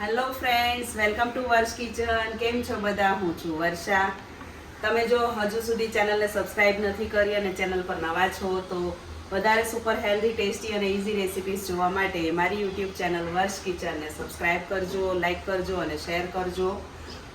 Hello friends, welcome to વર્ષ kitchen. કેમ છો બધા? હું છું વર્ષા. તમે જો હજુ સુધી ચેનલને સબસ્ક્રાઇબ નથી કરી અને ચેનલ પર નવા છો તો વધારે સુપર હેલ્ધી, ટેસ્ટી અને ઇઝી રેસિપીઝ જોવા માટે મારી યુટ્યુબ ચેનલ વર્ષ કિચનને સબસ્ક્રાઇબ કરજો, લાઇક કરજો અને શેર કરજો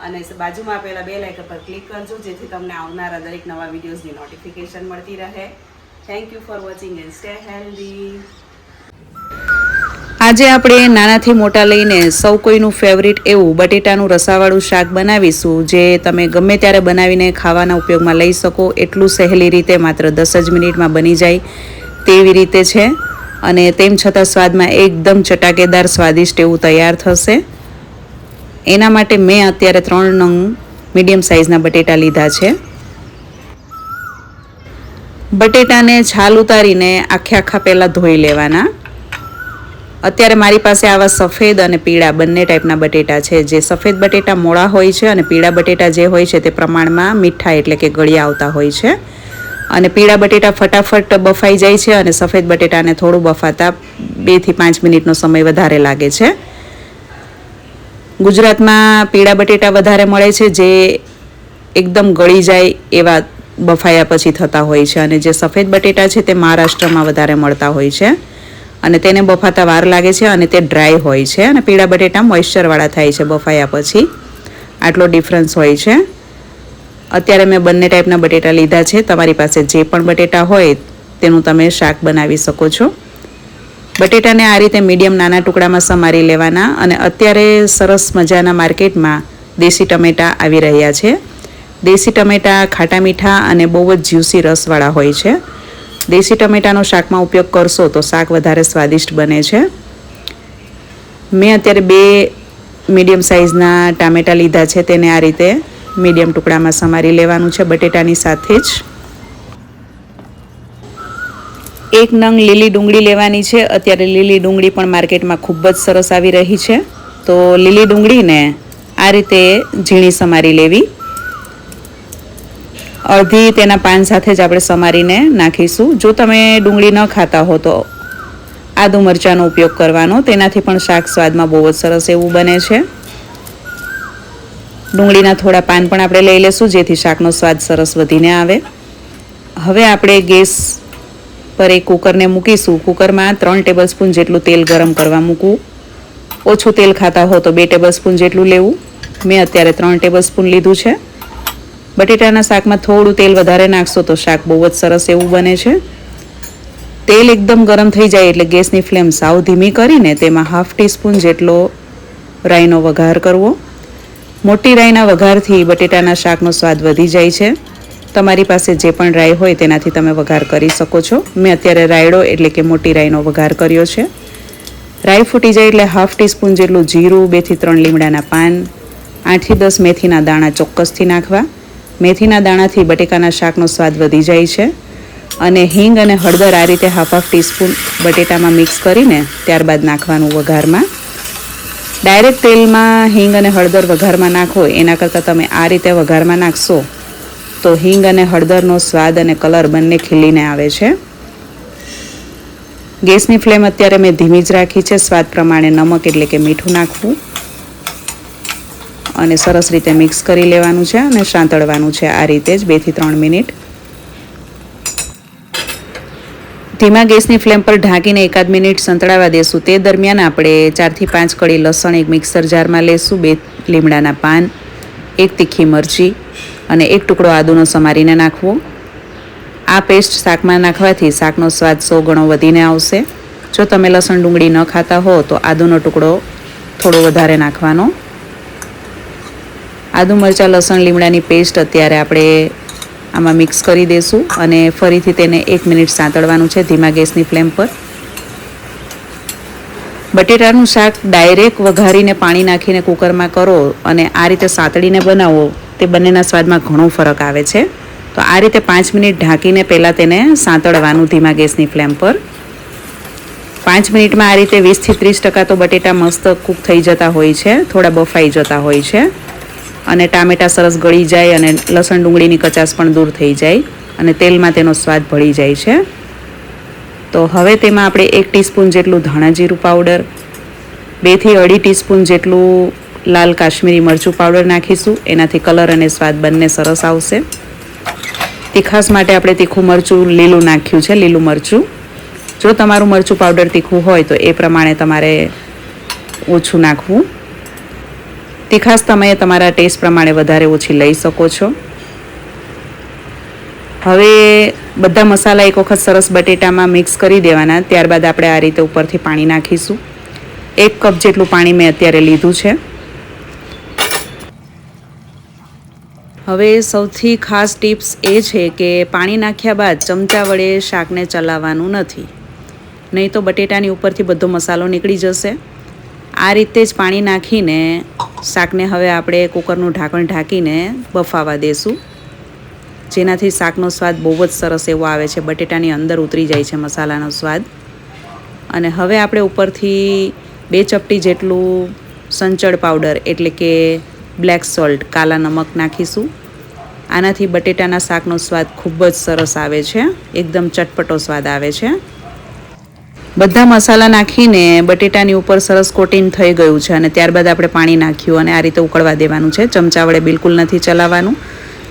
અને બાજુમાં આપેલા બેલ આઇકન પર ક્લિક કરજો જેથી તમને આવનારા દરેક નવા વિડીયોઝની નોટિફિકેશન મળતી રહે. Thank you for watching and stay healthy. આજે આપણે નાનાથી મોટા લઈને સૌ કોઈનું ફેવરિટ એવું બટેટાનું રસાવાળું શાક બનાવીશું, જે તમે ગમે ત્યારે બનાવીને ખાવાના ઉપયોગમાં લઈ શકો. એટલું સહેલી રીતે માત્ર 10 જ મિનિટમાં બની જાય તેવી રીતે છે અને તેમ છતાં સ્વાદમાં એકદમ ચટાકેદાર સ્વાદિષ્ટ એવું તૈયાર થશે. એના માટે મેં અત્યારે 3 નંગ મીડિયમ સાઇઝના બટેટા લીધા છે. બટેટાને છાલ ઉતારીને આખા પહેલાં ધોઈ લેવાના. અત્યારે મારી પાસે આવા સફેદ અને પીળા બંને ટાઈપના બટેટા છે. જે સફેદ બટેટા મોળા હોય છે અને પીળા બટેટા જે હોય છે તે પ્રમાણમાં મીઠા એટલે કે ગળ્યા આવતા હોય છે. અને પીળા બટેટા ફટાફટ બફાઈ જાય છે અને સફેદ બટેટાને થોડું બફાતા 2 થી 5 મિનિટનો સમય વધારે લાગે છે. ગુજરાતમાં પીળા બટેટા વધારે મળે છે, જે એકદમ ગળી જાય એવા બફાયા પછી થતા હોય છે, અને જે સફેદ બટેટા છે તે મહારાષ્ટ્રમાં વધારે મળતા હોય છે અને તેને બફાતા વાર લાગે છે અને તે ડ્રાય હોય છે, અને પીળા બટેટા મોઇશ્ચરવાળા થાય છે બફાયા પછી. આટલો ડિફરન્સ હોય છે. અત્યારે મેં બંને ટાઈપના બટેટા લીધા છે. તમારી પાસે જે પણ બટેટા હોય તેનું તમે શાક બનાવી શકો છો. બટેટાને આ રીતે મીડિયમ નાના ટુકડામાં સમારી લેવાના. અને અત્યારે સરસ મજાના માર્કેટમાં દેશી ટમેટા આવી રહ્યા છે. દેશી ટમેટા ખાટા મીઠા અને બહુ જ જ્યુસી રસવાળા હોય છે. દેશી ટમેટાનો શાકમાં ઉપયોગ કરશો તો શાક વધારે સ્વાદિષ્ટ બને છે. મેં અત્યારે 2 મીડિયમ સાઇઝના ટામેટાં લીધા છે. તેને આ રીતે મીડિયમ ટુકડામાં સમારી લેવાનું છે બટેટાની સાથે જ. 1 નંગ લીલી ડુંગળી લેવાની છે. અત્યારે લીલી ડુંગળી પણ માર્કેટમાં ખૂબ જ સરસ આવી રહી છે. તો લીલી ડુંગળીને આ રીતે ઝીણી સમારી લેવી. અડધી તેના પાન સાથે જ આપણે સમારીને નાખીશું. જો તમે ડુંગળી ન ખાતા હો તો આદુ મરચાંનો ઉપયોગ કરવાનો, તેનાથી પણ શાક સ્વાદમાં બહુ જ સરસ એવું બને છે. ડુંગળીના થોડા પાન પણ આપણે લઈ લેશું જેથી શાકનો સ્વાદ સરસ વધીને આવે. હવે આપણે ગેસ પર એક કુકરને મૂકીશું. કુકરમાં 3 ટેબલસ્પૂન જેટલું તેલ ગરમ કરવા મૂકવું. ઓછું તેલ ખાતા હો તો 2 ટેબલસ્પૂન જેટલું લેવું. મેં અત્યારે 3 ટેબલસ્પૂન લીધું છે. બટેટાના શાકમાં થોડું તેલ વધારે નાખશો તો શાક બહુ જ સરસ એવું બને છે. તેલ એકદમ ગરમ થઈ જાય એટલે ગેસની ફ્લેમ સાવ ધીમી કરીને તેમાં 1/2 ટીસ્પૂન જેટલો રાઈનો વઘાર કરવો. મોટી રાઈના વઘારથી બટેટાના શાકનો સ્વાદ વધી જાય છે. તમારી પાસે જે પણ રાઈ હોય તેનાથી તમે વઘાર કરી શકો છો. મેં અત્યારે રાયડો એટલે કે મોટી રાઈનો વઘાર કર્યો છે. રાઈ ફૂટી જાય એટલે 1/2 ટીસ્પૂન જેટલું જીરું, 2 થી 3 લીમડાના પાન, 8 થી 10 મેથીના દાણા ચોક્કસથી નાખવા. મેથીના દાણાથી બટેકાના શાકનો સ્વાદ વધી જાય છે. અને હિંગ અને હળદર આ રીતે 1/2 ટીસ્પૂન બટેટામાં મિક્સ કરીને ત્યારબાદ નાખવાનું વઘારમાં. ડાયરેક્ટ તેલમાં હિંગ અને હળદર વઘારમાં નાખો એના કરતાં તમે આ રીતે વઘારમાં નાખશો તો હિંગ અને હળદરનો સ્વાદ અને કલર બંને ખીલીને આવે છે. ગેસની ફ્લેમ અત્યારે મેં ધીમી જ રાખી છે. સ્વાદ પ્રમાણે નમક એટલે કે મીઠું નાખવું અને સરસ રીતે મિક્સ કરી લેવાનું છે અને સાંતળવાનું છે આ રીતે જ 2 થી 3 મિનિટ. ધીમા ગેસની ફ્લેમ પર ઢાંકીને 1 મિનિટ સંતળાવા દેશું. તે દરમિયાન આપણે 4 થી 5 કળી લસણ એક મિક્સર જારમાં લેશું, 2 લીમડાના પાન, 1 તીખી મરચી અને 1 ટુકડો આદુનો સમારીને નાખવો. આ પેસ્ટ શાકમાં નાખવાથી શાકનો સ્વાદ 100 ગણો વધીને આવશે. જો તમે લસણ ડુંગળી ન ખાતા હો તો આદુનો ટુકડો થોડો વધારે નાખવાનો. આદુ મરચાં લસણ લીમડાની પેસ્ટ અત્યારે આપણે આમાં મિક્સ કરી દઈશું અને ફરીથી તેને 1 મિનિટ સાંતળવાનું છે ધીમા ગેસની ફ્લેમ પર. બટેટાનું શાક ડાયરેક્ટ વઘારીને પાણી નાખીને કુકરમાં કરો અને આ રીતે સાંતળીને બનાવો તે બંનેના સ્વાદમાં ઘણો ફરક આવે છે. તો આ રીતે 5 મિનિટ ઢાંકીને પહેલાં તેને સાંતળવાનું ધીમા ગેસની ફ્લેમ પર. 5 મિનિટમાં આ રીતે 20 થી 30% તો બટેટા મસ્ત કૂક થઈ જતા હોય છે, થોડા બફાઈ જતા હોય છે અને ટામેટાં સરસ ગળી જાય અને લસણ ડુંગળીની કચાશ પણ દૂર થઈ જાય અને તેલમાં તેનો સ્વાદ ભળી જાય છે. તો હવે તેમાં આપણે 1 ટીસ્પૂન જેટલું ધાણા જીરું પાવડર, 2 થી 2.5 ટીસ્પૂન જેટલું લાલ કાશ્મીરી મરચું પાવડર નાખીશું. એનાથી કલર અને સ્વાદ બંને સરસ આવશે. તીખાસ માટે આપણે તીખું મરચું લીલું નાખ્યું છે, લીલું મરચું. જો તમારું મરચું પાવડર તીખું હોય તો એ પ્રમાણે તમારે ઓછું નાખવું. તીખાસ તમે તમારા ટેસ્ટ પ્રમાણે વધારે ઓછી લઈ શકો છો. હવે બધા મસાલા એક વખત સરસ બટેટામાં મિક્સ કરી દેવાના. ત્યારબાદ આપણે આ રીતે ઉપરથી પાણી નાખીશું. 1 કપ જેટલું પાણી મેં અત્યારે લીધું છે. હવે સૌથી ખાસ ટિપ્સ એ છે કે પાણી નાખ્યા બાદ ચમચા વડે શાકને ચલાવવાનું નથી, નહીં તો બટેટાની ઉપરથી બધો મસાલો નીકળી જશે. આ રીતે જ પાણી નાખીને શાકને હવે આપણે કુકરનું ઢાંકણ ઢાંકીને બફાવા દેશું, જેનાથી શાકનો સ્વાદ બહુ જ સરસ એવો આવે છે. બટેટાની અંદર ઉતરી જાય છે મસાલાનો સ્વાદ. અને હવે આપણે ઉપરથી 2 ચપટી જેટલું સંચળ પાવડર એટલે કે બ્લેક સોલ્ટ, કાલા નમક નાખીશું. આનાથી બટેટાના શાકનો સ્વાદ ખૂબ જ સરસ આવે છે, એકદમ ચટપટો સ્વાદ આવે છે. બધા મસાલા નાખીને બટેટાની ઉપર સરસ કોટિંગ થઈ ગયું છે અને ત્યારબાદ આપણે પાણી નાખ્યું અને આ રીતે ઉકળવા દેવાનું છે. ચમચા વડે બિલકુલ નથી ચલાવવાનું,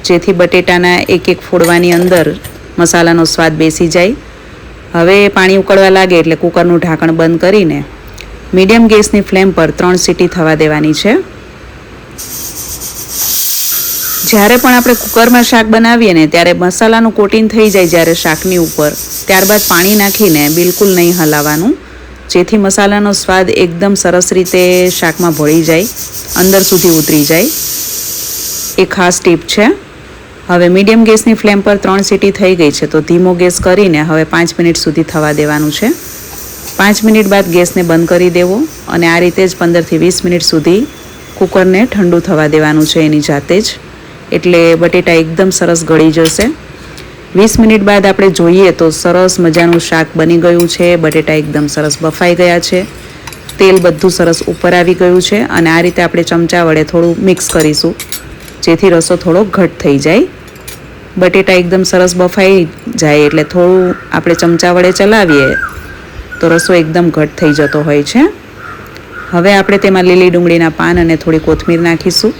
જેથી બટેટાના એક ફોડવાની અંદર મસાલાનો સ્વાદ બેસી જાય. હવે પાણી ઉકળવા લાગે એટલે કુકરનું ઢાંકણ બંધ કરીને મીડિયમ ગેસની ફ્લેમ પર 3 સીટી થવા દેવાની છે. જ્યારે પણ આપણે કુકરમાં શાક બનાવીએ ને ત્યારે મસાલાનું કોટિંગ થઈ જાય જ્યારે શાકની ઉપર, ત્યારબાદ પાણી નાખીને બિલકુલ નહીં હલાવવાનું, જેથી મસાલાનો સ્વાદ એકદમ સરસ રીતે શાકમાં ભળી જાય, અંદર સુધી ઉતરી જાય. એ ખાસ ટીપ છે. હવે મીડિયમ ગેસની ફ્લેમ પર 3 સીટી થઈ ગઈ છે તો ધીમો ગેસ કરીને હવે 5 મિનિટ સુધી થવા દેવાનું છે. 5 મિનિટ બાદ ગેસને બંધ કરી દેવો અને આ રીતે જ 15 થી 20 મિનિટ સુધી કુકરને ઠંડુ થવા દેવાનું છે એની જાતે જ, એટલે બટેટા એકદમ સરસ ગળી જશે. 20 મિનિટ બાદ આપણે જોઈએ તો સરસ મજાનું શાક બની ગયું છે. બટેટા એકદમ સરસ બફાઈ ગયા છે, તેલ બધું સરસ ઉપર આવી ગયું છે અને આ રીતે આપણે ચમચા વડે થોડું મિક્સ કરીશું, જેથી રસો થોડો ઘટ થઈ જાય. બટેટા એકદમ સરસ બફાઈ જાય એટલે થોડું આપણે ચમચા વડે ચલાવીએ તો રસો એકદમ ઘટ થઈ જતો હોય છે. હવે આપણે તેમાં લીલી ડુંગળીના પાન અને થોડી કોથમીર નાખીશું.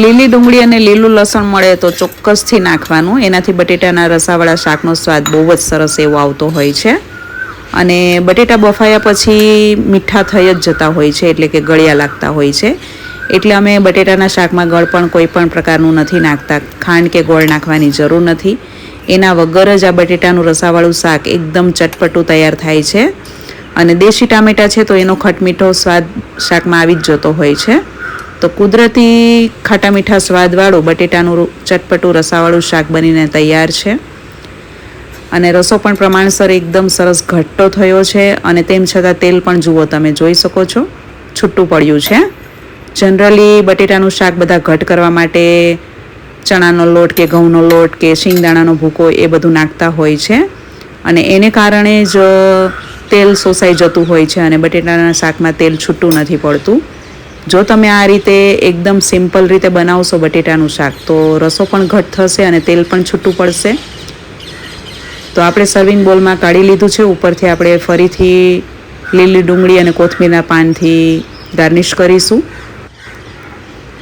લીલી ડુંગળી અને લીલું લસણ મળે તો ચોક્કસથી નાખવાનું, એનાથી બટેટાના રસાવાળા શાકનો સ્વાદ બહુ જ સરસ એવો આવતો હોય છે. અને બટેટા બફાયા પછી મીઠા થઈ જ જતા હોય છે, એટલે કે ગળ્યા લાગતા હોય છે. એટલે અમે બટેટાના શાકમાં ગળ પણ કોઈ પણ પ્રકારનું નથી નાખતા. ખાંડ કે ગોળ નાખવાની જરૂર નથી. એના વગર જ આ બટેટાનું રસાવાળું શાક એકદમ ચટપટું તૈયાર થાય છે. અને દેશી ટામેટાં છે તો એનો ખટમીઠો સ્વાદ શાકમાં આવી જ જતો હોય છે. તો કુદરતી ખાટા મીઠા સ્વાદવાળું બટેટાનું ચટપટું રસાવાળું શાક બનીને તૈયાર છે. અને રસો પણ પ્રમાણસર એકદમ સરસ ઘટ્ટો થયો છે અને તેમ છતાં તેલ પણ જુઓ, તમે જોઈ શકો છો છૂટું પડ્યું છે. જનરલી બટેટાનું શાક બધા ઘટ કરવા માટે ચણાનો લોટ કે ઘઉંનો લોટ કે શિંગદાણાનો ભૂકો એ બધું નાખતા હોય છે અને એને કારણે જ તેલ શોષાઈ જતું હોય છે અને બટેટાના શાકમાં તેલ છૂટું નથી પડતું. જો તમે આ રીતે એકદમ સિમ્પલ રીતે બનાવશો બટેટાનું શાક તો રસો પણ ઘટ થશે અને તેલ પણ છૂટું પડશે. તો આપણે સર્વિંગ બોલમાં કાઢી લીધું છે. ઉપરથી આપણે ફરીથી લીલી ડુંગળી અને કોથમીરના પાનથી ગાર્નિશ કરીશું.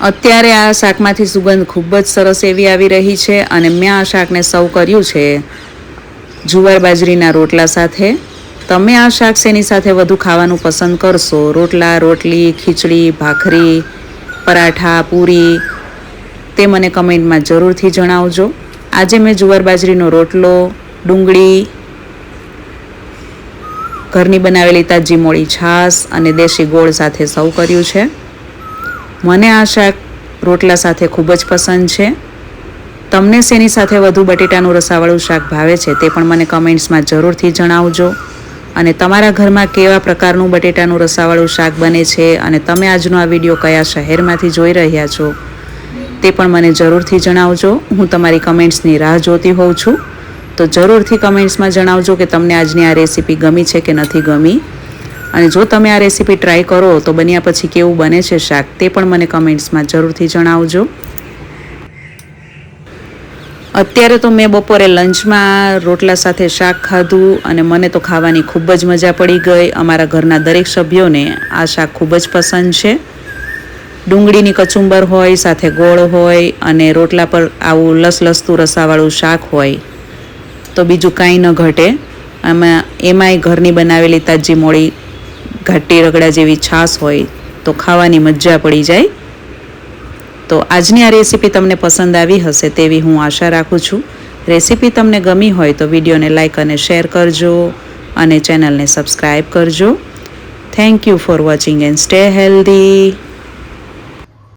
અત્યારે આ શાકમાંથી સુગંધ ખૂબ જ સરસ એવી આવી રહી છે અને મેં આ શાકને સર્વ કર્યું છે જુવાર બાજરીના રોટલા સાથે. તમે આ શાક શેની સાથે વધુ ખાવાનું પસંદ કરશો? રોટલા, રોટલી, ખીચડી, ભાખરી, પરાઠા, પૂરી, તે મને કમેન્ટમાં જરૂરથી જણાવજો. આજે મેં જુવાર બાજરીનો રોટલો, ડુંગળી, ઘરની બનાવેલી તાજી મોળી છાશ અને દેશી ગોળ સાથે સર્વ કર્યું છે. મને આ શાક રોટલા સાથે ખૂબ જ પસંદ છે. તમને શેની સાથે વધુ બટેટાનું રસાવાળું શાક ભાવે છે તે પણ મને કમેન્ટ્સમાં જરૂરથી જણાવજો. અને તમારા ઘરમાં કેવા પ્રકારનું બટેટાનું રસાવાળું શાક બને છે અને તમે આજનો આ વિડીયો કયા શહેરમાંથી જોઈ રહ્યા છો તે પણ મને જરૂરથી જણાવજો. હું તમારી કમેન્ટ્સની રાહ જોતી હોઉં છું. તો જરૂરથી કમેન્ટ્સમાં જણાવજો કે તમને આજની આ રેસીપી ગમી છે કે નથી ગમી. અને જો તમે આ રેસીપી ટ્રાય કરો તો બન્યા પછી કેવું બને છે શાક તે પણ મને કમેન્ટ્સમાં જરૂરથી જણાવજો. અત્યારે તો મેં બપોરે લંચમાં રોટલા સાથે શાક ખાધું અને મને તો ખાવાની ખૂબ જ મજા પડી ગઈ. અમારા ઘરના દરેક સભ્યોને આ શાક ખૂબ જ પસંદ છે. ડુંગળીની કચુંબર હોય, સાથે ગોળ હોય અને રોટલા પર આવું લસલસતું રસાવાળું શાક હોય તો બીજું કાંઈ ન ઘટે. એમાંય ઘરની બનાવેલી તાજી મોળી ઘાટી રગડા જેવી છાશ હોય તો ખાવાની મજા પડી જાય. તો આજની આ રેસીપી તમને પસંદ આવી હશે તેવી હું આશા રાખું છું. રેસીપી તમને ગમી હોય તો વિડીયોને લાઇક અને શેર કરજો અને ચેનલને સબસ્ક્રાઈબ કરજો. Thank you for watching and stay healthy.